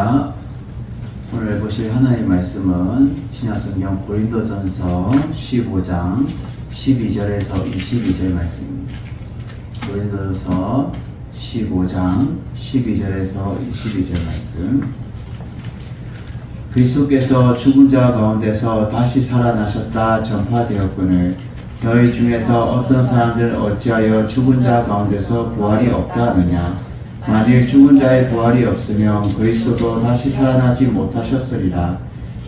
할렐루야. 오늘 보실 하나님 말씀은 신약성경 고린도전서 15장 12절에서 22절 말씀입니다. 고린도전서 15장 12절에서 22절 말씀. 그리스도께서 죽은 자 가운데서 다시 살아나셨다 전파되었거늘 너희 중에서 어떤 사람들 어찌하여 죽은 자 가운데서 부활이 없다 하느냐. 만일 죽은 자의 부활이 없으면 그리스도도 다시 살아나지 못하셨으리라.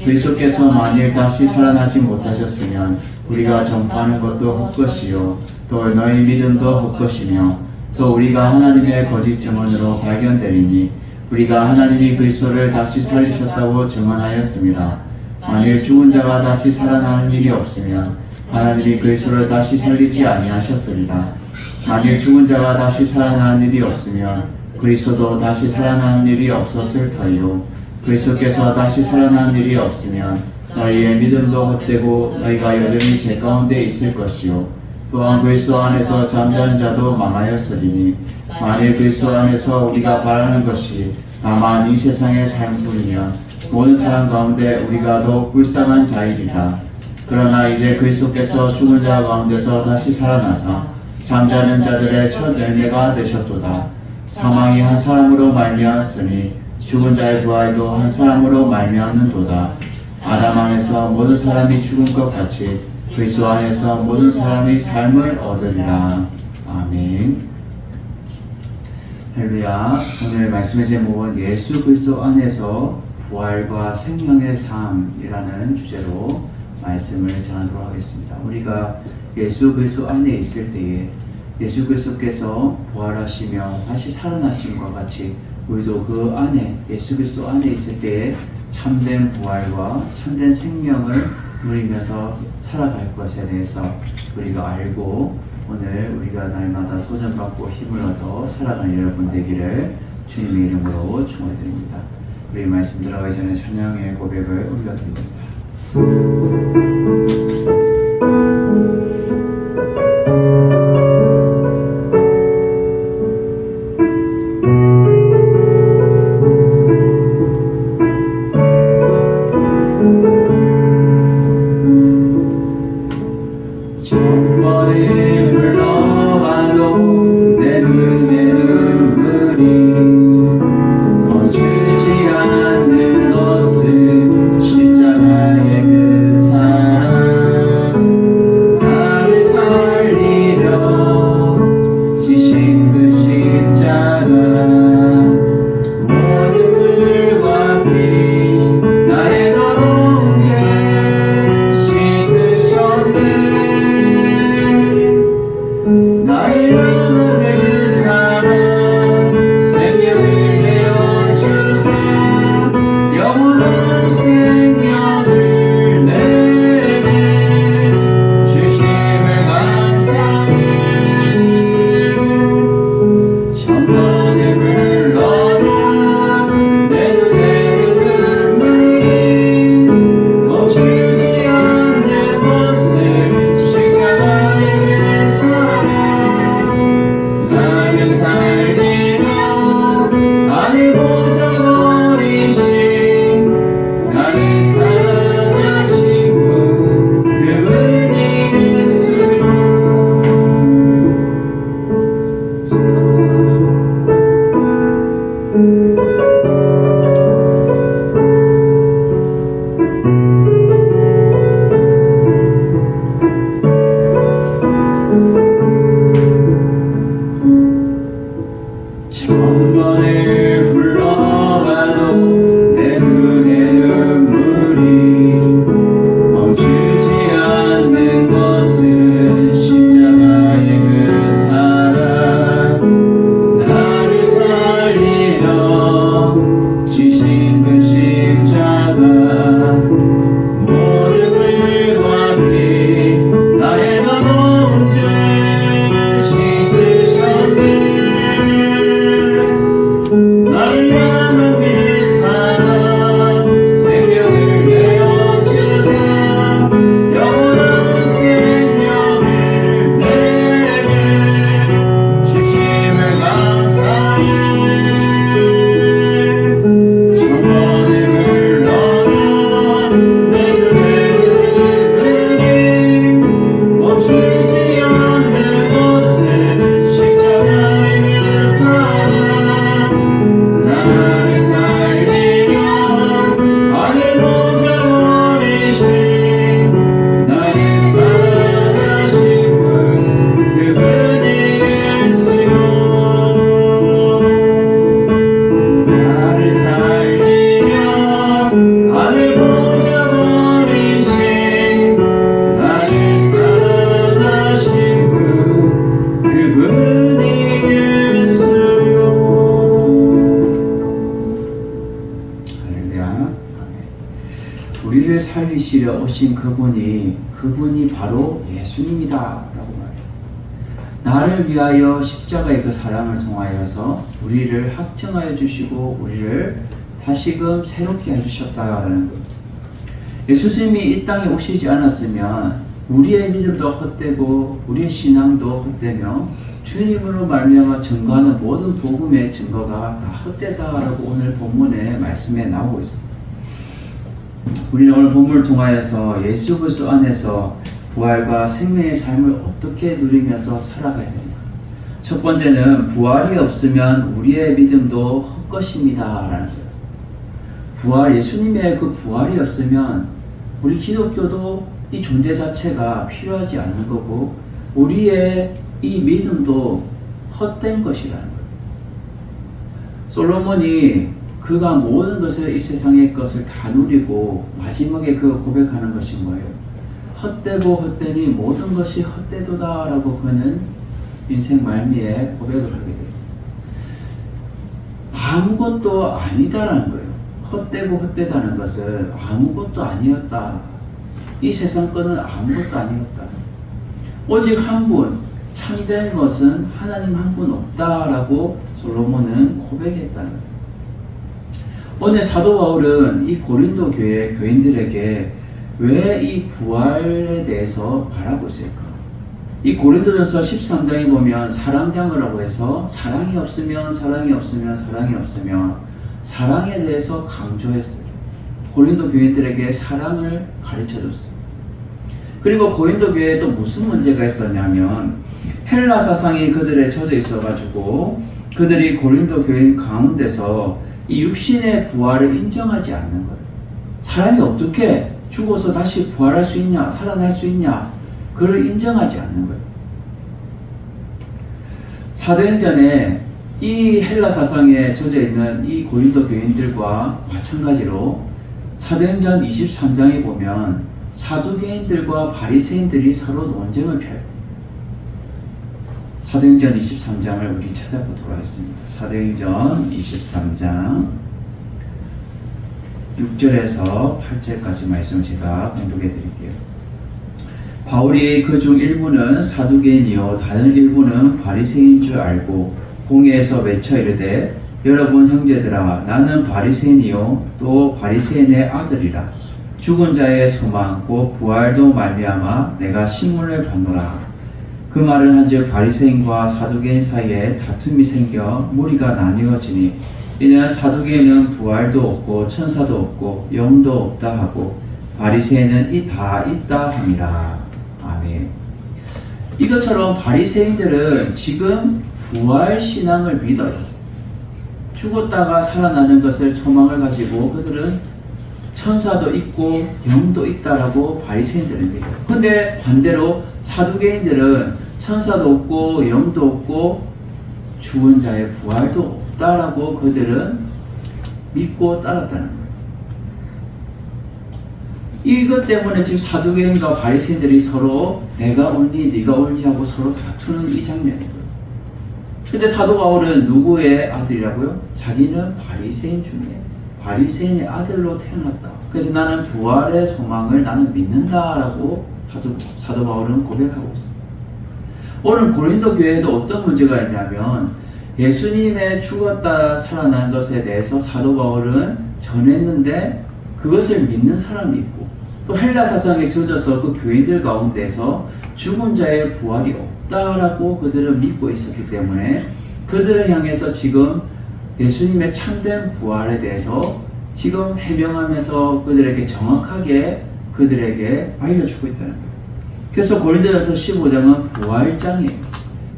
그리스도께서 만일 다시 살아나지 못하셨으면 우리가 전파하는 것도 헛것이요 또 너희 믿음도 헛것이며 또 우리가 하나님의 거짓 증언으로 발견되리니 우리가 하나님이 그리스도를 다시 살리셨다고 증언하였습니다. 만일 죽은 자가 다시 살아나는 일이 없으면 하나님이 그리스도를 다시 살리지 아니하셨으리라. 만일 죽은 자가 다시 살아나는 일이 없으면 그리스도도 다시 살아나는 일이 없었을 터이요 그리스도께서 다시 살아나는 일이 없으면 너희의 믿음도 헛되고 너희가 여전히 죄 가운데 있을 것이요 또한 그리스도 안에서 잠자는 자도 망하였으리니 만일 그리스도 안에서 우리가 바라는 것이 다만 이 세상의 삶뿐이면 모든 사람 가운데 우리가 더욱 불쌍한 자이리라. 그러나 이제 그리스도께서 죽은 자 가운데서 다시 살아나사 잠자는 자들의 첫 열매가 되셨도다. 사망이 한 사람으로 말미암았으니 죽은 자의 부활도 한 사람으로 말미암는도다. 아담 안에서 모든 사람이 죽은 것 같이 그리스도 안에서 모든 사람이 삶을 얻으리라. 아멘. 할렐루야. 오늘 말씀의 제목은 예수 그리스도 안에서 부활과 생명의 삶이라는 주제로 말씀을 전하도록 하겠습니다. 우리가 예수 그리스도 안에 있을 때에 예수 그리스도께서 부활하시며 다시 살아나심과 같이 우리도 그 안에 예수 그리스도 안에 있을 때에 참된 부활과 참된 생명을 누리면서 살아갈 것에 대해서 우리가 알고 오늘 우리가 날마다 도전받고 힘을 얻어 살아가는 여러분 되기를 주님의 이름으로 축원드립니다. 우리 말씀 들어가기 전에 찬양의 고백을 올려드립니다. 우리를 살리시려 오신 그분이 바로 예수님이다 라고 말해요. 나를 위하여 십자가의 그 사랑을 통하여서 우리를 확정하여 주시고 우리를 다시금 새롭게 해주셨다라는 것. 예수님이 이 땅에 오시지 않았으면 우리의 믿음도 헛되고 우리의 신앙도 헛되며 주님으로 말미암아 증거하는 모든 복음의 증거가 다 헛되다라고 오늘 본문의 말씀에 나오고 있습니다. 우리는 오늘 본문을 통하여서 예수 그리스도 안에서 부활과 생명의 삶을 어떻게 누리면서 살아가야 되냐. 첫 번째는 부활이 없으면 우리의 믿음도 헛것입니다 라는 거예요. 예수님의 그 부활이 없으면 우리 기독교도 이 존재 자체가 필요하지 않는 거고 우리의 이 믿음도 헛된 것이라는 거예요. 솔로몬이 그가 모든 것을 이 세상의 것을 다 누리고 마지막에 그 고백하는 것이 뭐예요? 헛되고 헛되니 모든 것이 헛되도다 라고 그는 인생 말미에 고백을 하게 돼요. 아무것도 아니다라는 거예요. 헛되고 헛되다는 것은 아무것도 아니었다. 이 세상 것은 아무것도 아니었다. 오직 한 분, 참된 것은 하나님 한 분 없다라고 솔로몬은 고백했다는 거예요. 오늘 사도 바울은 이 고린도 교회 교인들에게 왜 이 부활에 대해서 말하고 있을까? 이 고린도전서 13장에 보면 사랑장어라고 해서 사랑이 없으면 사랑에 대해서 강조했어요. 고린도 교인들에게 사랑을 가르쳐줬어요. 그리고 고린도 교회에 또 무슨 문제가 있었냐면 헬라 사상이 그들에 젖어 있어가지고 그들이 고린도 교인 가운데서 이 육신의 부활을 인정하지 않는 거예요. 사람이 어떻게 죽어서 다시 부활할 수 있냐, 살아날 수 있냐, 그걸 인정하지 않는 거예요. 사도행전에 이 헬라 사상에 젖어 있는 이 고린도 교인들과 마찬가지로 사도행전 23장에 보면 사두개인들과 바리새인들이 서로 논쟁을 펴요. 사도행전 23장을 우리 찾아보도록 하겠습니다. 사도행전 23장 6절에서 8절까지 말씀을 제가 공독해 드릴게요. 바울이 그 중 일부는 사두개인이요 다른 일부는 바리새인 줄 알고 공회에서 외쳐 이르되 여러분 형제들아 나는 바리새인이요 또 바리새인의 아들이라 죽은 자의 소망 곧 부활도 말미암아 내가 신문을 받노라. 그 말을 한즉 바리새인과 사두개인 사이에 다툼이 생겨 무리가 나뉘어지니 이는 사두개인은 부활도 없고 천사도 없고 영도 없다 하고 바리새인은 이 다 있다 함이라. 아멘. 이것처럼 바리새인들은 지금 부활 신앙을 믿어요. 죽었다가 살아나는 것을 소망을 가지고 그들은 천사도 있고 영도 있다라고 바리새인들은 믿어요. 근데 반대로 사두개인들은 천사도 없고 영도 없고 죽은 자의 부활도 없다라고 그들은 믿고 따랐다는 거예요. 이것 때문에 지금 사두개인과 바리새인들이 서로 내가 옳니 네가 옳니 하고 서로 다투는 이 장면이에요. 근데 사도 바울은 누구의 아들이라고요? 자기는 바리새인 중에 바리새인의 아들로 태어났다. 그래서 나는 부활의 소망을 나는 믿는다라고 사도 바울은 고백하고 있습니다. 오늘 고린도 교회에도 어떤 문제가 있냐면 예수님의 죽었다 살아난 것에 대해서 사도 바울은 전했는데 그것을 믿는 사람이 있고 또 헬라 사상에 젖어서 그 교인들 가운데서 죽은 자의 부활이 없다라고 그들은 믿고 있었기 때문에 그들을 향해서 지금 예수님의 참된 부활에 대해서 지금 해명하면서 그들에게 정확하게 그들에게 알려주고 있다는 거예요. 그래서 고린도전서 15장은 부활장이에요.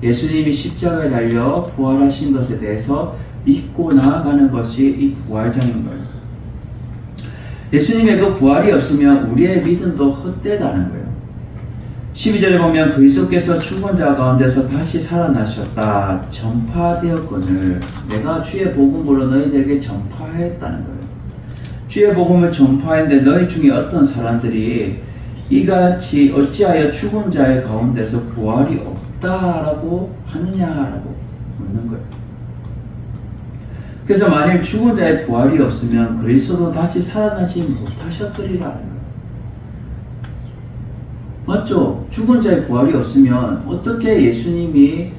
예수님이 십자가에 달려 부활하신 것에 대해서 믿고 나아가는 것이 이 부활장인 거예요. 예수님의 그 부활이 없으면 우리의 믿음도 헛되다는 거예요. 12절에 보면 그리스도께서 죽은 자 가운데서 다시 살아나셨다 전파되었거늘 내가 주의 복음으로 너희들에게 전파했다는 거예요. 주의 복음을 전파했는데 너희 중에 어떤 사람들이 이같이 어찌하여 죽은 자의 가운데서 부활이 없다라고 하느냐라고 묻는 거예요. 그래서 만일 죽은 자의 부활이 없으면 그리스도도 다시 살아나지 못하셨으리라는 거예요. 맞죠? 죽은 자의 부활이 없으면 어떻게 예수님이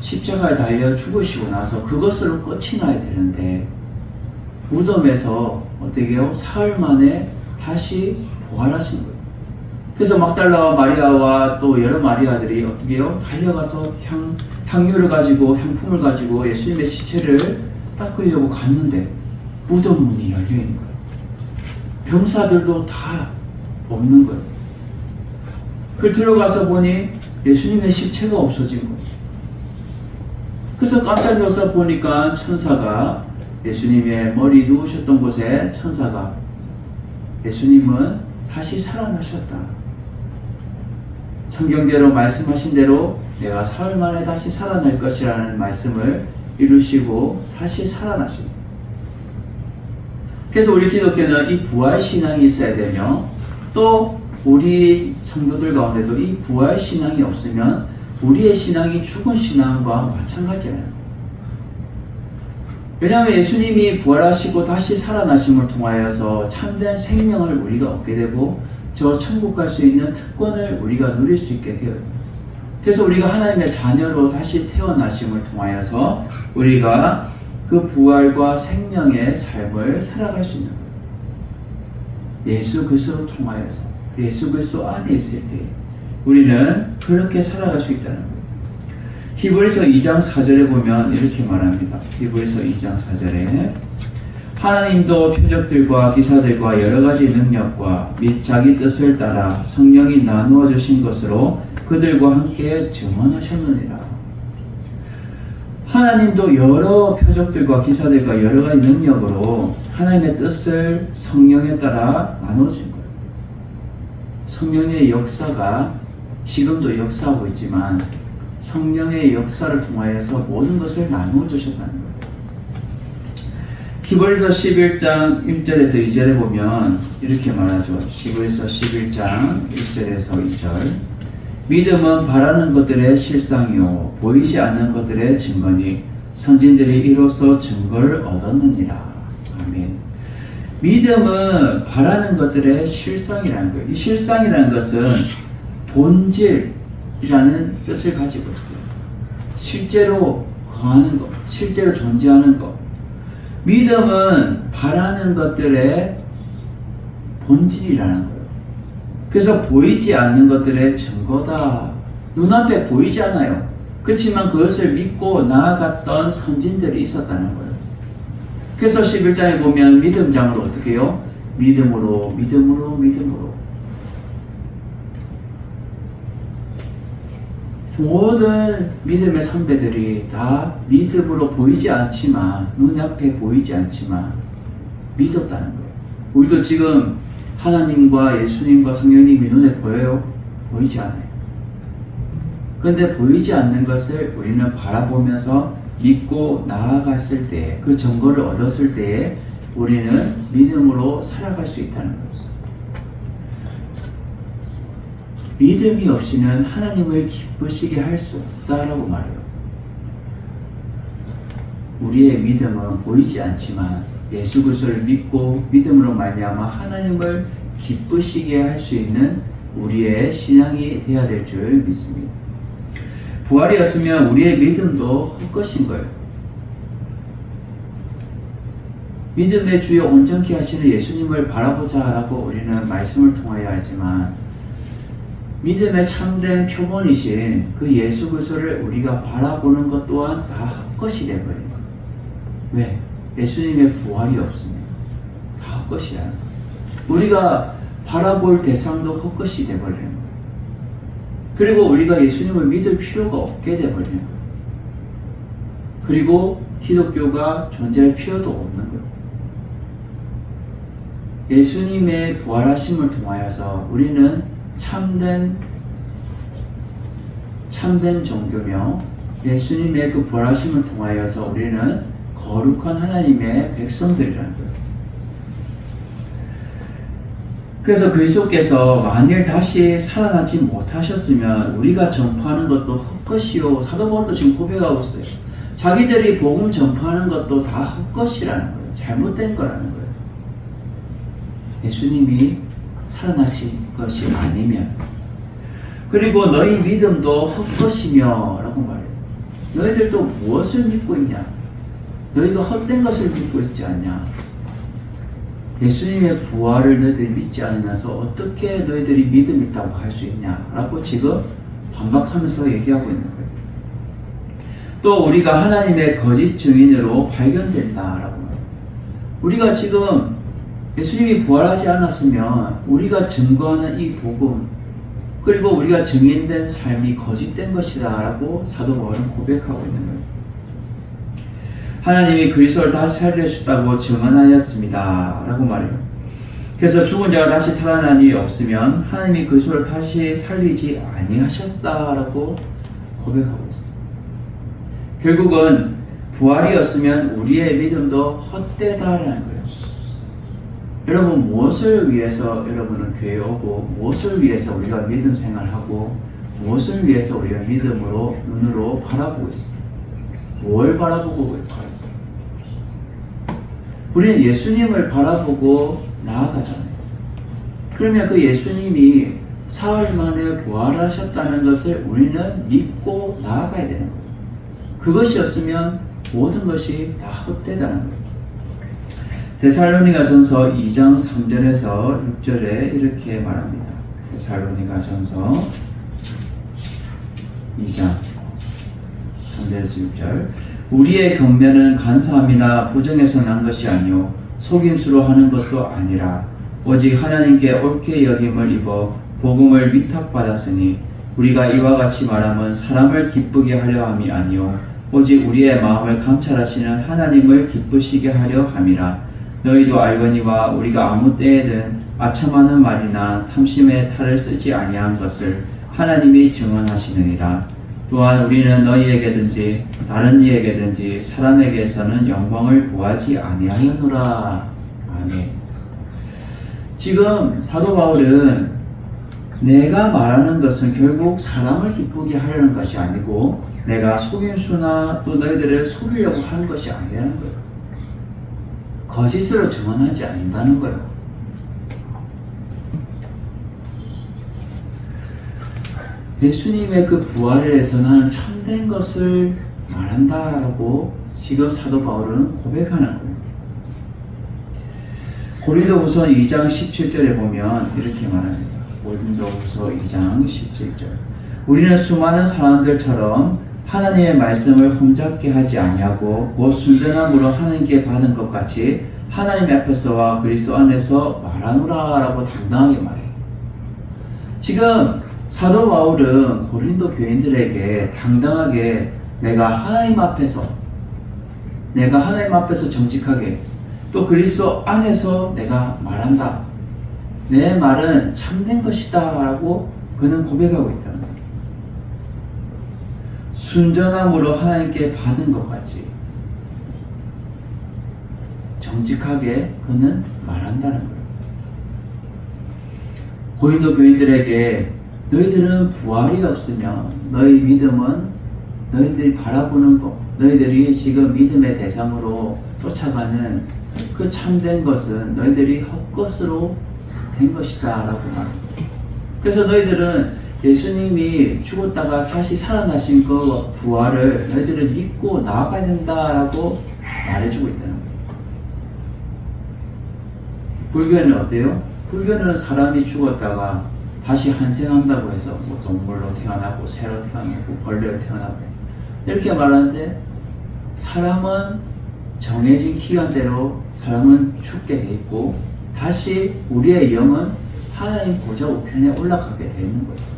십자가에 달려 죽으시고 나서 그것으로 끝이 나야 되는데 무덤에서 어떻게 해요? 사흘 만에 다시 부활하신 거예요. 그래서 막달라와 마리아와 또 여러 마리아들이 어떻게 해요? 달려가서 향유를 가지고 향품을 가지고 예수님의 시체를 닦으려고 갔는데 무덤 문이 열려 있는 거예요. 병사들도 다 없는 거예요. 그 들어가서 보니 예수님의 시체가 없어진 거예요. 그래서 깜짝 놀라서 보니까 천사가 예수님의 머리 누우셨던 곳에 천사가 예수님은 다시 살아나셨다. 성경대로 말씀하신 대로 내가 사흘 만에 다시 살아날 것이라는 말씀을 이루시고 다시 살아나십니다. 그래서 우리 기독교는 이 부활신앙이 있어야 되며 또 우리 성도들 가운데도 이 부활신앙이 없으면 우리의 신앙이 죽은 신앙과 마찬가지예요. 왜냐하면 예수님이 부활하시고 다시 살아나심을 통하여서 참된 생명을 우리가 얻게 되고 저 천국 갈 수 있는 특권을 우리가 누릴 수 있게 되어요. 그래서 우리가 하나님의 자녀로 다시 태어나심을 통하여서 우리가 그 부활과 생명의 삶을 살아갈 수 있는 거예요. 예수 그리스도를 통하여서 예수 그리스도 안에 있을 때 우리는 그렇게 살아갈 수 있다는 거예요. 히브리서 2장 4절에 보면 이렇게 말합니다. 히브리서 2장 4절에 하나님도 표적들과 기사들과 여러 가지 능력과 및 자기 뜻을 따라 성령이 나누어 주신 것으로 그들과 함께 증언하셨느니라. 하나님도 여러 표적들과 기사들과 여러 가지 능력으로 하나님의 뜻을 성령에 따라 나눠준 거예요. 성령의 역사가 지금도 역사하고 있지만 성령의 역사를 통하여서 모든 것을 나누어 주셨다는 거예요. 히브리서 11장 1절에서 2절에 보면 이렇게 말하죠. 히브리서 11장 1절에서 2절 믿음은 바라는 것들의 실상이요 보이지 않는 것들의 증거니 선진들이 이로써 증거를 얻었느니라. 아멘. 믿음은 바라는 것들의 실상이라는 거예요. 이 실상이라는 것은 본질이라는 뜻을 가지고 있어요. 실제로 거하는 것, 실제로 존재하는 것. 믿음은 바라는 것들의 본질이라는 거예요. 그래서 보이지 않는 것들의 증거다. 눈앞에 보이지 않아요. 그렇지만 그것을 믿고 나아갔던 선진들이 있었다는 거예요. 그래서 11장에 보면 믿음장으로 어떻게 해요? 믿음으로. 모든 믿음의 선배들이 다 믿음으로 보이지 않지만 눈앞에 보이지 않지만 믿었다는 거예요. 우리도 지금 하나님과 예수님과 성령님이 눈에 보여요? 보이지 않아요. 그런데 보이지 않는 것을 우리는 바라보면서 믿고 나아갔을 때, 그 증거를 얻었을 때에 우리는 믿음으로 살아갈 수 있다는 것입니다. 믿음이 없이는 하나님을 기쁘시게 할 수 없다라고 말해요. 우리의 믿음은 보이지 않지만 예수 그리스도를 믿고 믿음으로 말미암아 하나님을 기쁘시게 할 수 있는 우리의 신앙이 되어야 될 줄 믿습니다. 부활이었으면 우리의 믿음도 헛것인 거예요. 믿음의 주요 온전케 하시는 예수님을 바라보자라고 우리는 말씀을 통하여 하지만 믿음의 참된 표본이신 그 예수 그리스도를 우리가 바라보는 것 또한 다 헛것이 되어버린 거예요. 왜? 예수님의 부활이 없으면 다 헛것이라는 거예요. 우리가 바라볼 대상도 헛것이 되어버리는 거예요. 그리고 우리가 예수님을 믿을 필요가 없게 되어버리는 거예요. 그리고 기독교가 존재할 필요도 없는 거예요. 예수님의 부활하심을 통하여서 우리는 참된 종교며 예수님의 그 부활하심을 통하여서 우리는 거룩한 하나님의 백성들이라는 거예요. 그래서 그리스도께서 만일 다시 살아나지 못하셨으면 우리가 전파하는 것도 헛것이요. 사도 바울도 지금 고백하고 있어요. 자기들이 복음 전파하는 것도 다 헛것이라는 거예요. 잘못된 거라는 거예요. 예수님이 살아나신 것이 아니면, 그리고 너희 믿음도 헛것이며 라고 말해요. 너희들도 무엇을 믿고 있냐? 너희가 헛된 것을 믿고 있지 않냐? 예수님의 부활을 너희들이 믿지 않으면서 어떻게 너희들이 믿음 있다고 할 수 있냐? 라고 지금 반박하면서 얘기하고 있는 거예요. 또 우리가 하나님의 거짓 증인으로 발견된다라고 말해요. 우리가 지금 예수님이 부활하지 않았으면 우리가 증거하는 이 복음, 그리고 우리가 증인된 삶이 거짓된 것이다 라고 사도 바울은 고백하고 있는 거예요. 하나님이 그리스도를 다시 살리셨다고 증언하였습니다 라고 말해요. 그래서 죽은 자가 다시 살아난 일이 없으면 하나님이 그리스도를 다시 살리지 아니하셨다라고 고백하고 있어요. 결국은 부활이었으면 우리의 믿음도 헛되다라는 거예요. 여러분, 무엇을 위해서 여러분은 교회에 오고, 무엇을 위해서 우리가 믿음 생활하고, 무엇을 위해서 우리가 믿음으로 눈으로 바라보고 있습니다. 뭘 바라보고 있을까요? 우리는 예수님을 바라보고 나아가잖아요. 그러면 그 예수님이 사흘 만에 부활하셨다는 것을 우리는 믿고 나아가야 되는 거예요. 그것이었으면 모든 것이 다 헛되다는 거예요. 데살로니가전서 2장 3절에서 6절에 이렇게 말합니다. 데살로니가전서 2장 3절에서 6절. 우리의 경배는 간사함이나 부정에서 난 것이 아니요 속임수로 하는 것도 아니라 오직 하나님께 옳게 여김을 입어 복음을 위탁받았으니 우리가 이와 같이 말하면 사람을 기쁘게 하려 함이 아니요 오직 우리의 마음을 감찰하시는 하나님을 기쁘시게 하려 함이라. 너희도 알거니와 우리가 아무 때에든 아첨하는 말이나 탐심의 탈을 쓰지 아니한 것을 하나님이 증언하시느니라. 또한 우리는 너희에게든지 다른 이에게든지 사람에게서는 영광을 구하지 아니하였노라. 아멘. 지금 사도 바울은 내가 말하는 것은 결국 사람을 기쁘게 하려는 것이 아니고 내가 속임수나 또 너희들을 속이려고 하는 것이 아니라는 거예요. 거짓으로 증언하지 않는다는 거예요. 예수님의 그 부활에 대해서는 참된 것을 말한다라고 지금 사도 바울은 고백하는 거예요. 고린도후서 2장 17절에 보면 이렇게 말합니다. 고린도후서 2장 17절. 우리는 수많은 사람들처럼 하나님의 말씀을 흠잡게 하지 아니하고 곧 순전함으로 하나님께 받은 것 같이 하나님 앞에서와 그리스도 안에서 말하노라 라고 당당하게 말해요. 지금 사도 바울은 고린도 교인들에게 당당하게 내가 하나님 앞에서 정직하게 또 그리스도 안에서 내가 말한다. 내 말은 참된 것이다 라고 그는 고백하고 있다는 거예요. 순전함으로 하나님께 받은 것 같이 정직하게 그는 말한다는 거예요. 고린도 교인들에게 너희들은 부활이 없으면 너희 믿음은 너희들이 바라보는 것, 너희들이 지금 믿음의 대상으로 쫓아가는 그 참된 것은 너희들이 헛것으로 된 것이다 라고 말합니다. 그래서 너희들은 예수님이 죽었다가 다시 살아나신 그 부활을 너희들은 믿고 나아가야 된다라고 말해주고 있다는 거예요. 불교는 어때요? 불교는 사람이 죽었다가 다시 환생한다고 해서 뭐 동물로 태어나고 새로 태어나고 벌레로 태어나고 이렇게 말하는데 사람은 정해진 기간대로 사람은 죽게 돼 있고 다시 우리의 영은 하나님 보좌 우편에 올라가게 돼 있는 거예요.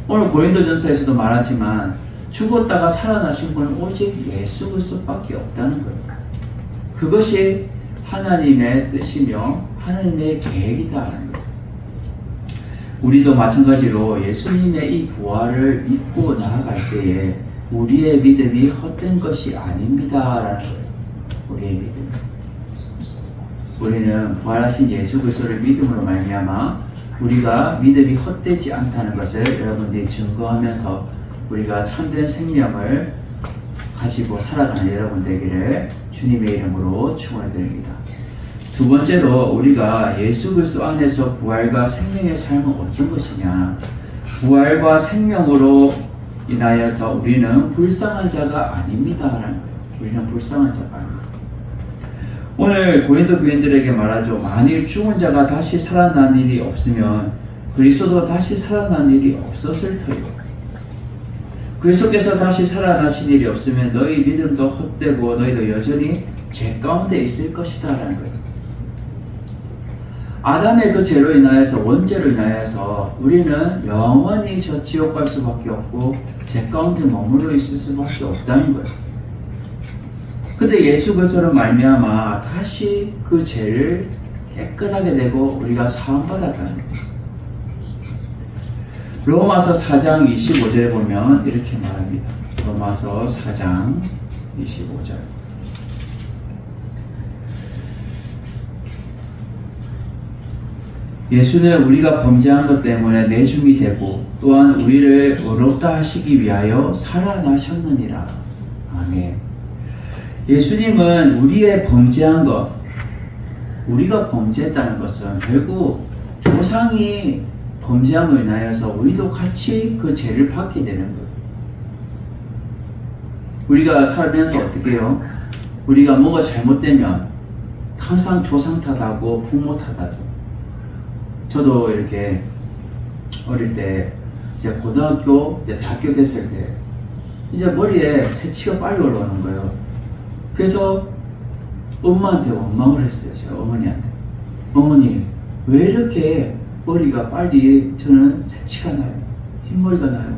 오늘 고린도전서에서도 말하지만 죽었다가 살아나신 분은 오직 예수 그리스도밖에 없다는 거예요. 그것이 하나님의 뜻이며 하나님의 계획이다라는 거예요. 우리도 마찬가지로 예수님의 이 부활을 믿고 나아갈 때에 우리의 믿음이 헛된 것이 아닙니다라는 거예요. 우리의 믿음. 우리는 부활하신 예수 그리스도를 믿음으로 말미암아 우리가 믿음이 헛되지 않다는 것을 여러분들이 증거하면서 우리가 참된 생명을 가지고 살아가는 여러분 되기를 주님의 이름으로 축원해 드립니다. 두 번째로 우리가 예수 그리스도 안에서 부활과 생명의 삶은 어떤 것이냐? 부활과 생명으로 인하여서 우리는 불쌍한 자가 아닙니다라는 거예요. 우리는 불쌍한 자가 아닙니다. 오늘 고린도 교인들에게 말하죠. 만일 죽은 자가 다시 살아난 일이 없으면 그리스도도 다시 살아난 일이 없었을 터이요. 그리스도께서 다시 살아나신 일이 없으면 너희 믿음도 헛되고 너희도 여전히 죄 가운데 있을 것이다 라는 거예요. 아담의 그 죄로 인하여서 원죄로 인하여서 우리는 영원히 저 지옥 갈 수밖에 없고 죄 가운데 머물러 있을 수밖에 없다는 거예요. 근데 예수 그리스도로 말미암아 다시 그 죄를 깨끗하게 되고 우리가 사함받았다는 거예요. 로마서 4장 25절에 보면 이렇게 말합니다. 로마서 4장 25절. 예수는 우리가 범죄한 것 때문에 내줌이 되고 또한 우리를 의롭다 하시기 위하여 살아나셨느니라. 아멘. 예수님은 우리의 범죄한 것, 우리가 범죄했다는 것은 결국 조상이 범죄함을 인하여서 우리도 같이 그 죄를 받게 되는 거예요. 우리가 살면서 어떻게 해요? 우리가 뭐가 잘못되면 항상 조상 탓하고 부모 탓하죠. 저도 이렇게 어릴 때 이제 고등학교, 이제 대학교 됐을 때 이제 머리에 새치가 빨리 올라오는 거예요. 그래서 엄마한테 원망을 했어요. 제가 어머니한테. 어머니, 왜 이렇게 머리가 빨리 저는 새치가 나요. 흰머리가 나요.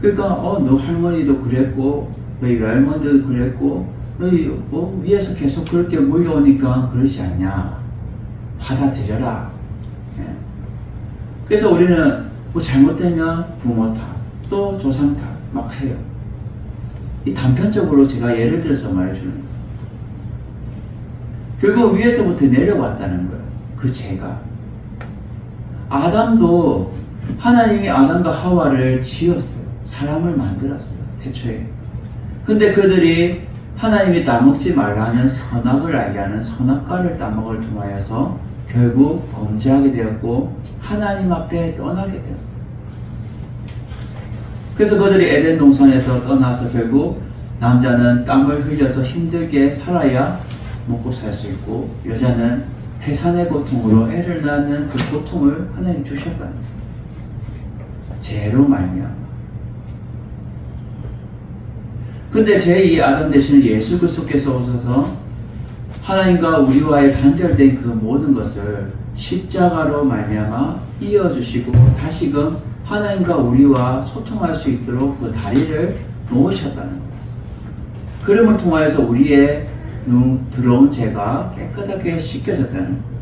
그러니까 너 할머니도 그랬고 너희 외할머니도 그랬고 너희 뭐 위에서 계속 그렇게 몰려오니까 그러지 않냐. 받아들여라. 예. 그래서 우리는 뭐 잘못되면 부모 탓, 또 조상 탓 막 해요. 이 단편적으로 제가 예를 들어서 말해주는 거예요. 결국 위에서부터 내려왔다는 거예요. 그 죄가. 아담도 하나님이 아담과 하와를 지었어요. 사람을 만들었어요. 태초에. 근데 그들이 하나님이 따먹지 말라는 선악을 알게 하는 선악과를 따먹을 통하여서 결국 범죄하게 되었고 하나님 앞에 떠나게 되었어요. 그래서 그들이 에덴 동산에서 떠나서 결국 남자는 땀을 흘려서 힘들게 살아야 먹고 살 수 있고 여자는 해산의 고통으로 애를 낳는 그 고통을 하나님 주셨다는 거예요. 죄로 말미암아. 근데 제2 아담 대신 예수 그리스도께서 오셔서 하나님과 우리와의 단절된 그 모든 것을 십자가로 말미암아 이어주시고 다시금 하나님과 우리와 소통할 수 있도록 그 다리를 놓으셨다는 거예요. 그름을 통하여서 우리의 들어온 죄가 깨끗하게 씻겨졌다는 거예요.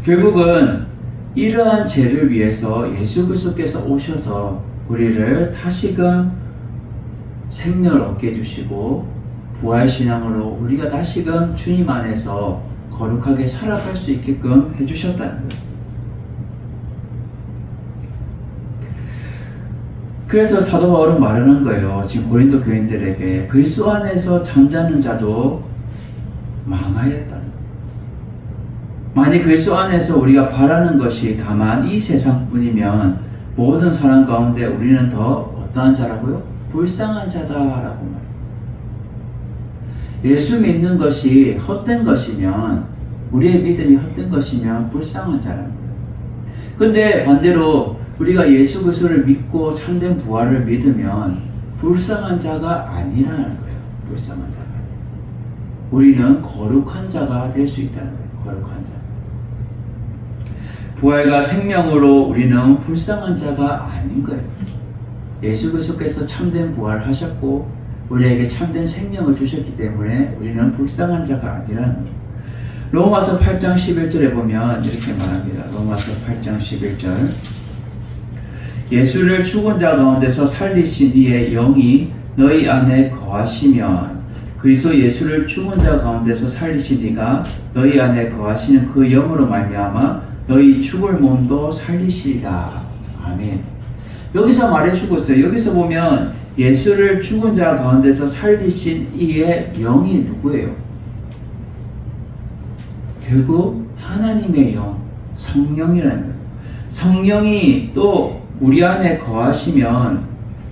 결국은 이러한 죄를 위해서 예수 그리스도께서 오셔서 우리를 다시금 생명을 얻게 해주시고 부활신앙으로 우리가 다시금 주님 안에서 거룩하게 살아갈 수 있게끔 해주셨다는 거예요. 그래서 사도 바울은 말하는 거예요. 지금 고린도 교인들에게 그리스도 안에서 잠자는 자도 망하였다는 거예요. 만약 그리스도 안에서 우리가 바라는 것이 다만 이 세상뿐이면 모든 사람 가운데 우리는 더 어떠한 자라고요? 불쌍한 자다라고 말해요. 예수 믿는 것이 헛된 것이면 우리의 믿음이 헛된 것이면 불쌍한 자라는 거예요. 근데 반대로 우리가 예수 그리스도를 믿고 참된 부활을 믿으면 불쌍한 자가 아니라는 거예요. 불쌍한 자가. 우리는 거룩한 자가 될 수 있다는 거예요. 거룩한 자. 부활과 생명으로 우리는 불쌍한 자가 아닌 거예요. 예수 그리스도께서 참된 부활을 하셨고 우리에게 참된 생명을 주셨기 때문에 우리는 불쌍한 자가 아니라는 거예요. 로마서 8장 11절에 보면 이렇게 말합니다. 로마서 8장 11절. 예수를 죽은 자 가운데서 살리신 이의 영이 너희 안에 거하시면 그리스도 예수를 죽은 자 가운데서 살리신 이가 너희 안에 거하시는 그 영으로 말미암아 너희 죽을 몸도 살리시리라. 아멘. 여기서 말해주고 있어요. 여기서 보면 예수를 죽은 자 가운데서 살리신 이의 영이 누구예요? 결국 하나님의 영, 성령이라는 거예요. 성령이 또 우리 안에 거하시면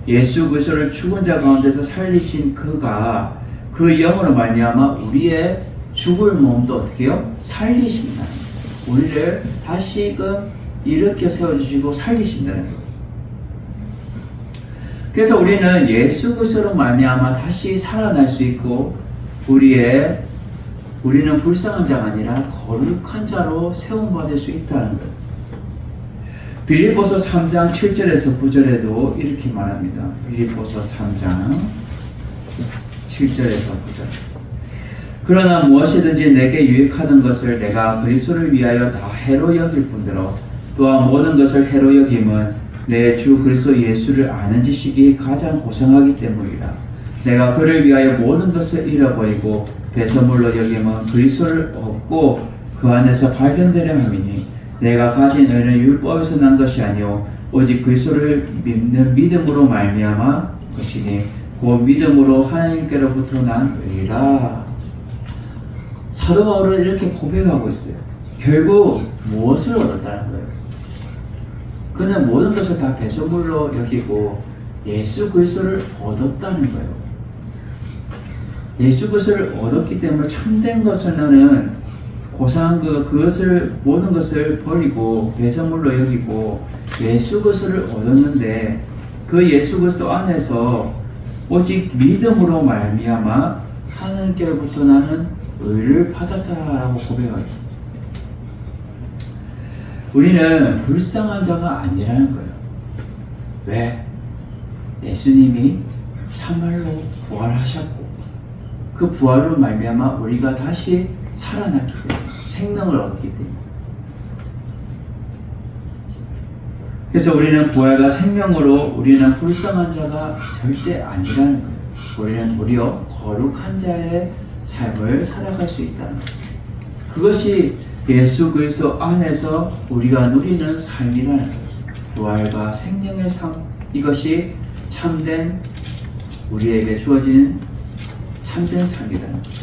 예수 그리스도를 죽은 자 가운데서 살리신 그가 그 영으로 말미암아 우리의 죽을 몸도 어떻게 해요? 살리신다는 거예요. 우리를 다시금 일으켜 세워주시고 살리신다는 거예요. 그래서 우리는 예수 그리스도로 말미암아 다시 살아날 수 있고 우리는 불쌍한 자가 아니라 거룩한 자로 세움받을 수 있다는 거예요. 빌립보서 3장 7절에서 9절에도 이렇게 말합니다. 빌립보서 3장 7절에서 9절. 그러나 무엇이든지 내게 유익하던 것을 내가 그리스도를 위하여 다 해로 여길 뿐더러 또한 모든 것을 해로 여김은 내 주 그리스도 예수를 아는 지식이 가장 고상하기 때문이라. 내가 그를 위하여 모든 것을 잃어버리고 배설물로 여김은 그리스도를 얻고 그 안에서 발견되려 함이니 내가 가진 의는 율법에서 난 것이 아니요 오직 그리스도를 믿는 믿음으로 말미암아 것이니 그 믿음으로 하나님께로부터 난 의라. 사도 바울은 이렇게 고백하고 있어요. 결국 무엇을 얻었다는 거예요? 그는 모든 것을 다 배설물로 여기고 예수 그리스도를 얻었다는 거예요. 예수 그리스도를 얻었기 때문에 참된 것을 나는 고상한 그것을 모든 것을 버리고 배설물로 여기고 예수 그리스도를 얻었는데 그 예수 그리스도 안에서 오직 믿음으로 말미암아 하나님께로부터 나는 의를 받았다라고 고백합니다. 우리는 불쌍한 자가 아니라는 거예요. 왜? 예수님이 참말로 부활하셨고 그 부활로 말미암아 우리가 다시 살아났기 때문에 생명을 얻기 때문에 그래서 우리는 부활과 생명으로 우리는 불쌍한 자가 절대 아니라는 거예요. 우리는 도리어 거룩한 자의 삶을 살아갈 수 있다는 거예요. 그것이 예수 그리스도 안에서 우리가 누리는 삶이라는 거예요. 부활과 생명의 삶, 이것이 참된 우리에게 주어진 참된 삶이라는 거예요.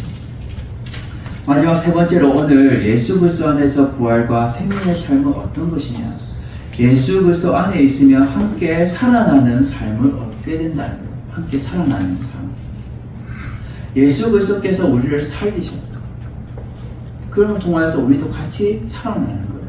마지막 세 번째로 오늘 예수 그리스도 안에서 부활과 생명의 삶은 어떤 것이냐? 예수 그리스도 안에 있으면 함께 살아나는 삶을 얻게 된다는 거예요. 함께 살아나는 삶. 예수 그리스도께서 우리를 살리셨어요. 그걸 통하여서 우리도 같이 살아나는 거예요.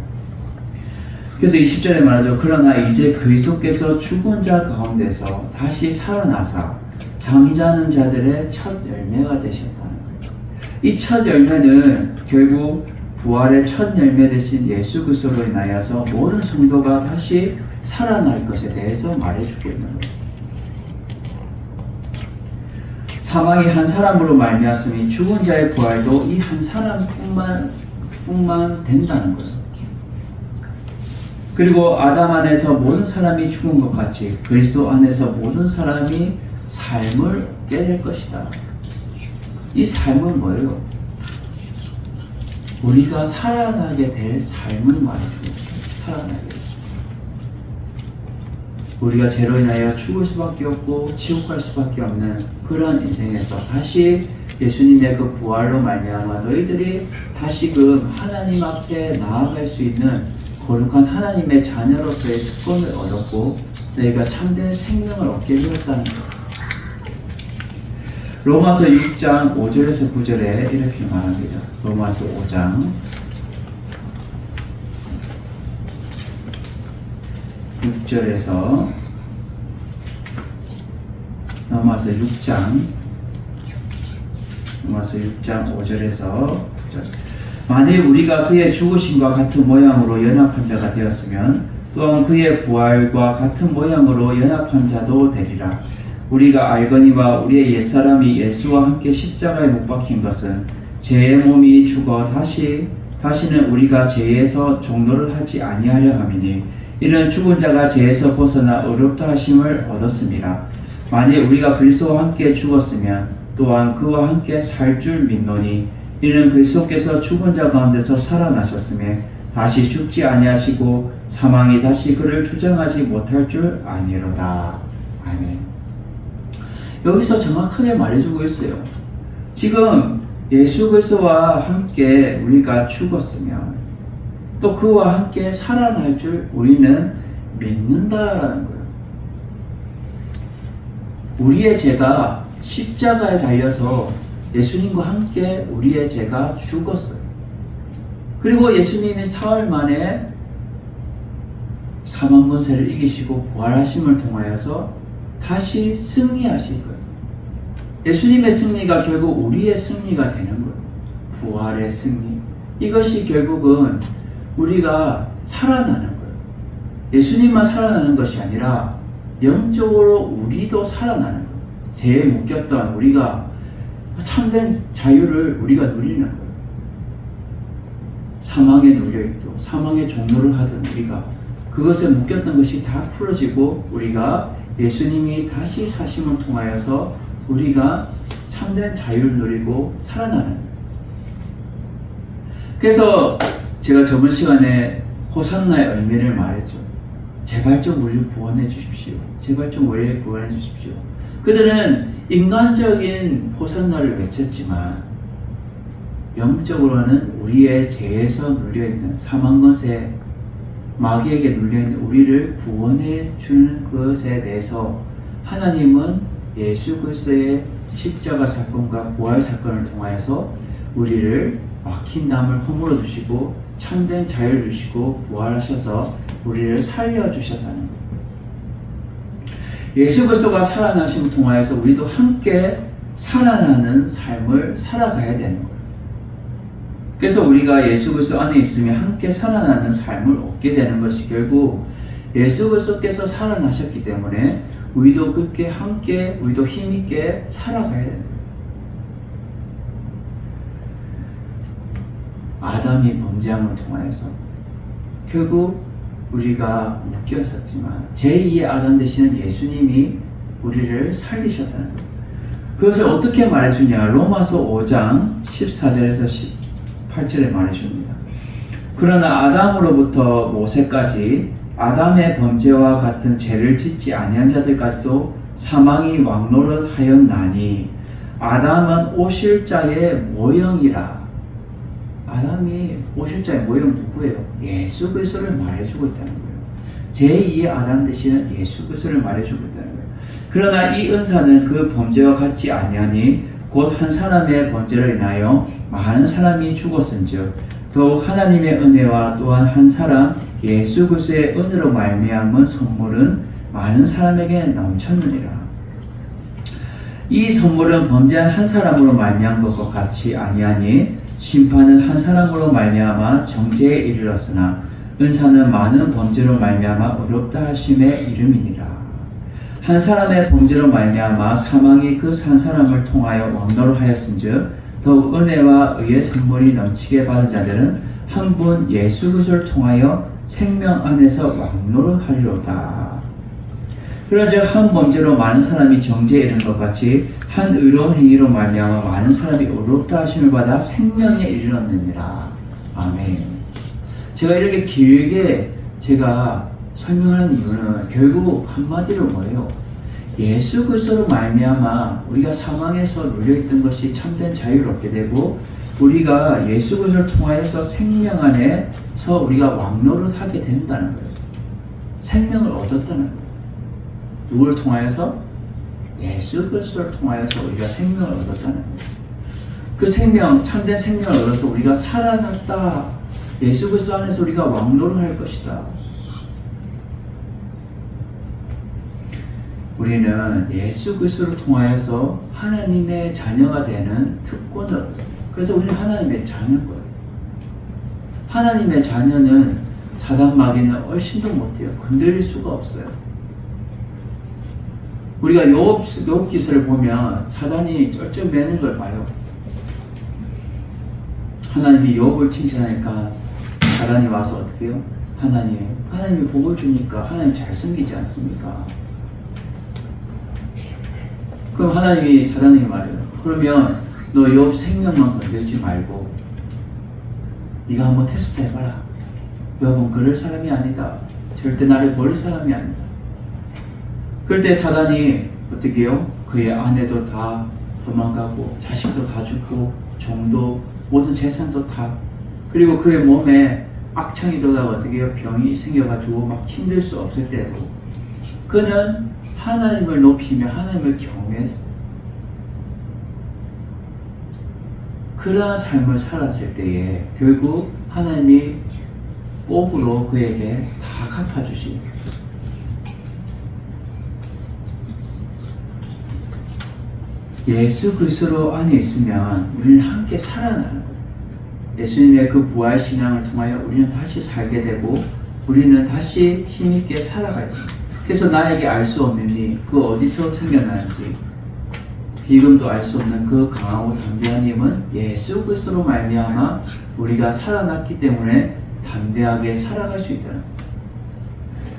그래서 20절에 말하죠. 그러나 이제 그리스도께서 죽은 자 가운데서 다시 살아나사 잠자는 자들의 첫 열매가 되셨다는 거예요. 이 첫 열매는 결국 부활의 첫 열매 되신 예수 그리스도로 인하여서 모든 성도가 다시 살아날 것에 대해서 말해주고 있는 거예요. 사망이 한 사람으로 말미암았으니 죽은 자의 부활도 이 한 사람뿐만 된다는 거예요. 그리고 아담 안에서 모든 사람이 죽은 것 같이 그리스도 안에서 모든 사람이 삶을 얻게 될 것이다. 이 삶은 뭐예요? 우리가 살아나게 될 삶을 말해줍니다. 살아나게 될 우리가 죄로 인하여 죽을 수밖에 없고 지옥 갈 수밖에 없는 그런 인생에서 다시 예수님의 그 부활로 말미암아 너희들이 다시금 하나님 앞에 나아갈 수 있는 거룩한 하나님의 자녀로서의 특권을 얻었고 너희가 참된 생명을 얻게 되었다는 것. 로마서 6장 5절에서 9절에 이렇게 말합니다. 로마서 5장 6절에서 로마서 6장 5절에서 9절. 만일 우리가 그의 죽으심과 같은 모양으로 연합한 자가 되었으면 또한 그의 부활과 같은 모양으로 연합한 자도 되리라. 우리가 알거니와 우리의 옛사람이 예수와 함께 십자가에 못 박힌 것은 죄의 몸이 죽어 다시는 우리가 죄에서 종노를 하지 아니하려 함이니 이는 죽은 자가 죄에서 벗어나 의롭다 하심을 얻었습니다. 만일 우리가 그리스도와 함께 죽었으면 또한 그와 함께 살 줄 믿노니 이는 그리스도께서 죽은 자 가운데서 살아나셨음에 다시 죽지 아니하시고 사망이 다시 그를 주장하지 못할 줄 아니로다. 아멘. 여기서 정확하게 말해주고 있어요. 지금 예수 그리스도와 함께 우리가 죽었으면 또 그와 함께 살아날 줄 우리는 믿는다라는 거예요. 우리의 죄가 십자가에 달려서 예수님과 함께 우리의 죄가 죽었어요. 그리고 예수님이 사흘 만에 사망 권세를 이기시고 부활하심을 통하여서 다시 승리하실 거예요. 예수님의 승리가 결국 우리의 승리가 되는 거예요. 부활의 승리. 이것이 결국은 우리가 살아나는 거예요. 예수님만 살아나는 것이 아니라 영적으로 우리도 살아나는 거예요. 죄에 묶였던 우리가 참된 자유를 우리가 누리는 거예요. 사망에 눌려있고 사망의 종노를 하던 우리가 그것에 묶였던 것이 다 풀어지고 우리가 예수님이 다시 사심을 통하여서 우리가 참된 자유를 누리고 살아나는 거예요. 그래서 제가 저번 시간에 호산나의 의미를 말했죠. 제발 좀 우리를 구원해 주십시오. 제발 좀 우리를 구원해 주십시오. 그들은 인간적인 호산나를 외쳤지만 영적으로는 우리의 죄에서 눌려있는 사망권세 마귀에게 눌려있는 우리를 구원해 주는 것에 대해서 하나님은 예수 그리스도의 십자가 사건과 부활 사건을 통하여서 우리를 막힌 담을 허물어 주시고 참된 자유를 주시고 부활하셔서 우리를 살려주셨다는 거예요. 예수 그리스도가 살아나심을 통하여서 우리도 함께 살아나는 삶을 살아가야 되는 거예요. 그래서 우리가 예수 그리스도 안에 있으면 함께 살아나는 삶을 얻게 되는 것이 결국 예수 그리스도께서 살아나셨기 때문에 우리도 그렇게 함께 우리도 힘있게 살아가야 됩니다. 아담이 범죄함을 통하여서 결국 우리가 묶였었지만 제2의 아담 되시는 예수님이 우리를 살리셨다는 거예요. 그것을 어떻게 말해주냐? 로마서 5장 14절에서 18절에 말해줍니다. 그러나 아담으로부터 모세까지 아담의 범죄와 같은 죄를 짓지 아니한 자들까지도 사망이 왕노릇하였나니 아담은 오실 자의 모형이라. 아담이 오실 자의 모형 누구예요? 예수 그리스도를 말해주고 있다는 거예요. 제2의 아담 되시는 예수 그리스도를 말해주고 있다는 거예요. 그러나 이 은사는 그 범죄와 같지 아니하니 곧 한 사람의 범죄로 인하여 많은 사람이 죽었은즉 더욱 하나님의 은혜와 또한 한 사람 예수 그리스도의 은혜로 말미암은 선물은 많은 사람에게 넘쳤느니라. 이 선물은 범죄한 한 사람으로 말미암은 것과 같이 아니하니 심판은 한 사람으로 말미암아 정죄에 이르렀으나 은사는 많은 범죄로 말미암아 어렵다 하심의 이름이니라. 한 사람의 범죄로 말미암아 사망이 그 한 사람을 통하여 왕노릇하였은즉 더욱 은혜와 의의 선물이 넘치게 받은 자들은 한 분 예수 그리스도를 통하여 생명 안에서 왕노릇하리로다. 그러즉 한 범죄로 많은 사람이 정죄에 이르는 것 같이 한 의로운 행위로 말미암아 많은 사람이 어렵다 하심을 받아 생명에 이르렀느니라. 아멘. 제가 이렇게 길게 제가 설명하는 이유는 결국 한마디로 뭐예요? 예수 그리스도로 말미암아 우리가 사망에서 눌려있던 것이 참된 자유를 얻게 되고 우리가 예수 그리스도를 통하여서 생명 안에서 우리가 왕노릇하게 된다는 거예요. 생명을 얻었다는 거예요. 누구를 통하여서? 예수 그리스도를 통하여서 우리가 생명을 얻었다는 거예요. 그 생명, 참된 생명을 얻어서 우리가 살아났다. 예수 그리스도 안에서 우리가 왕노릇할 것이다. 우리는 예수 그리스도를 통하여서 하나님의 자녀가 되는 특권을 얻었어요. 그래서 우리는 하나님의 자녀인 거예요. 하나님의 자녀는 사단 마귀는 얼씬도 못해요. 건드릴 수가 없어요. 우리가 욥기서를 보면 사단이 쩔쩔매는 걸 봐요. 하나님이 욥을 칭찬하니까 사단이 와서 어떻게 해요? 하나님이 복을 주니까 하나님 잘 섬기지 않습니까? 그럼 하나님이 사단에게 말해요. 그러면 너 욥 생명만 건들지 말고 네가 한번 테스트 해봐라. 여러분 그럴 사람이 아니다. 절대 나를 버릴 사람이 아니다. 그럴 때 사단이 어떻게 해요? 그의 아내도 다 도망가고 자식도 다 죽고 종도 모든 재산도 다, 그리고 그의 몸에 악창이 돌아가 어떻게 해요? 병이 생겨가지고 막 힘들 수 없을 때도 그는 하나님을 높이며 하나님을 경외했어. 그러한 삶을 살았을 때에 결국 하나님이 꼼으로 그에게 다 갚아주시. 예수 그리스도 안에 있으면 우리는 함께 살아나는 거예요. 예수님의 그 부활 신앙을 통하여 우리는 다시 살게 되고 우리는 다시 힘있게 살아가야 됩니다. 그래서 나에게 알 수 없는 이 그 어디서 생겨나는지 지금도 알 수 없는 그 강하고 담대한 힘은 예수 그리스도로 말미암아 우리가 살아났기 때문에 담대하게 살아갈 수 있다는 거예요.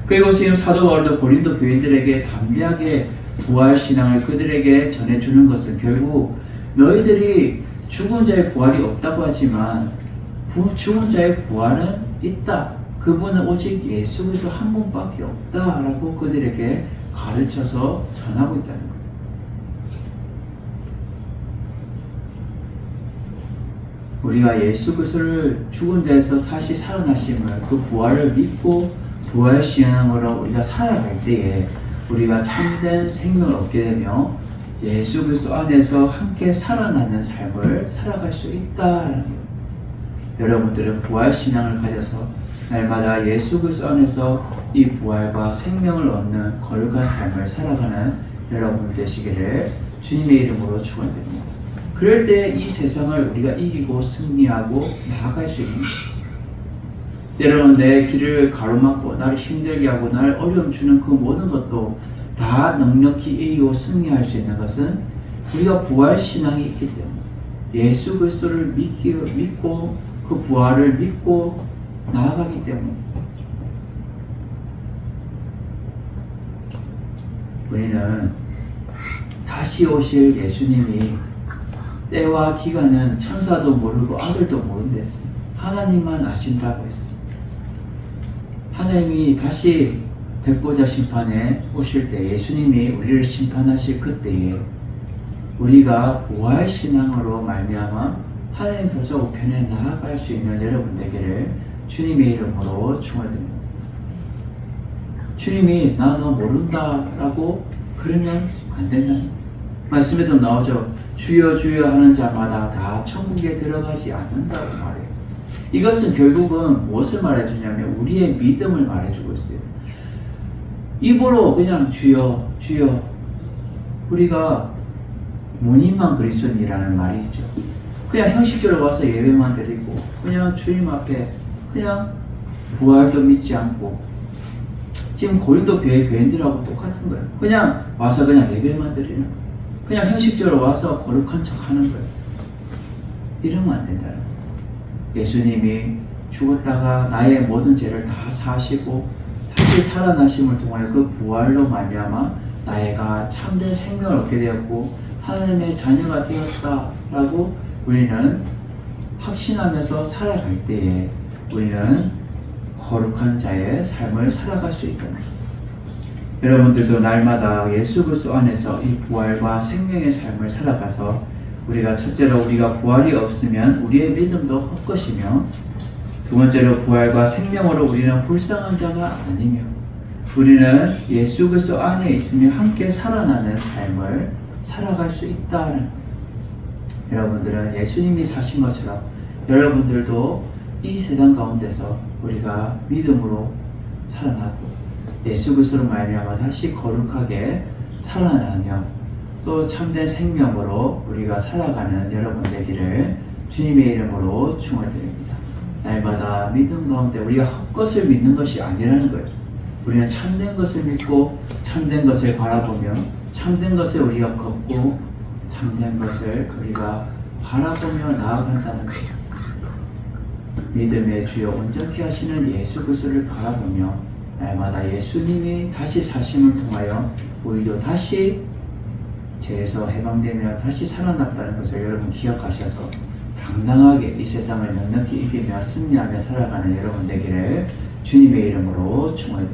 그리고 지금 사도 바울도 고린도 교인들에게 담대하게 부활 신앙을 그들에게 전해주는 것은 결국 너희들이 죽은 자의 부활이 없다고 하지만 죽은 자의 부활은 있다. 그분은 오직 예수 그리스도 한 분밖에 없다라고 그들에게 가르쳐서 전하고 있다는 거예요. 우리가 예수 그리스도를 죽은 자에서 다시 살아나심을 그 부활을 믿고 부활 신앙으로 우리가 살아갈 때에 우리가 참된 생명을 얻게 되며 예수 그리스도 안에서 함께 살아나는 삶을 살아갈 수 있다라는 거예요. 여러분들은 부활 신앙을 가져서 날마다 예수 그리스도 안에서 이 부활과 생명을 얻는 거룩한 삶을 살아가는 여러분 되시기를 주님의 이름으로 축원드립니다. 그럴 때 이 세상을 우리가 이기고 승리하고 나아갈 수 있는 거예요. 여러분 내 길을 가로막고 나를 힘들게 하고 나를 어려움 주는 그 모든 것도 다 넉넉히 이기고 승리할 수 있는 것은 우리가 부활 신앙이 있기 때문에 예수 그리스도를 믿고 그 부활을 믿고 나아가기 때문에 우리는 다시 오실 예수님이 때와 기간은 천사도 모르고 아들도 모른댔어요. 하나님만 아신다고 했어요. 하나님이 다시 백보자 심판에 오실 때 예수님이 우리를 심판하실 그때에 우리가 부활 신앙으로 말미암아 하나님 보좌 우편에 나아갈 수 있는 여러분 되기를 주님의 이름으로 축원드립니다. 주님이 나 너 모른다라고 그러면 안 된다. 말씀에도 나오죠. 주여 주여 하는 자마다 다 천국에 들어가지 않는다고 말해요. 이것은 결국은 무엇을 말해주냐면 우리의 믿음을 말해주고 있어요. 입으로 그냥 주여 주여 우리가 무늬만 그리스도인이라는 말이 있죠. 그냥 형식적으로 와서 예배만 드리고 그냥 주님 앞에 그냥 부활도 믿지 않고 지금 고린도 교회 교인들하고 똑같은 거예요. 그냥 와서 그냥 예배만 드리는 거예요. 그냥 형식적으로 와서 거룩한 척 하는 거예요. 이러면 안 된다는 거예요. 예수님이 죽었다가 나의 모든 죄를 다 사시고 다시 살아나심을 통하여 그 부활로 말미암아 나이가 참된 생명을 얻게 되었고 하나님의 자녀가 되었다라고 우리는 확신하면서 살아갈 때에 우리는 거룩한 자의 삶을 살아갈 수 있다는 거예요. 여러분들도 날마다 예수 그리스도 안에서 이 부활과 생명의 삶을 살아가서 우리가 첫째로 우리가 부활이 없으면 우리의 믿음도 헛것이며 두 번째로 부활과 생명으로 우리는 불쌍한 자가 아니며 우리는 예수 그리스도 안에 있으며 함께 살아나는 삶을 살아갈 수 있다는 여러분들은 예수님이 사신 것처럼 여러분들도 이 세상 가운데서 우리가 믿음으로 살아나고 예수 그리스도로 말미암아 다시 거룩하게 살아나며 또 참된 생명으로 우리가 살아가는 여러분 되기를 주님의 이름으로 축원드립니다. 날마다 믿음 가운데 우리가 헛것을 믿는 것이 아니라는 거예요. 우리는 참된 것을 믿고 참된 것을 바라보며 참된 것을 우리가 걷고 참된 것을 우리가 바라보며 나아간다는 거예요. 믿음의 주여 온전케 하시는 예수 그리스도를 바라보며 날마다 예수님이 다시 사심을 통하여 우리도 다시 죄에서 해방되며 다시 살아났다는 것을 여러분 기억하셔서 당당하게 이 세상을 넉넉히 이기며 승리하며 살아가는 여러분 되기를 주님의 이름으로 축원드립니다.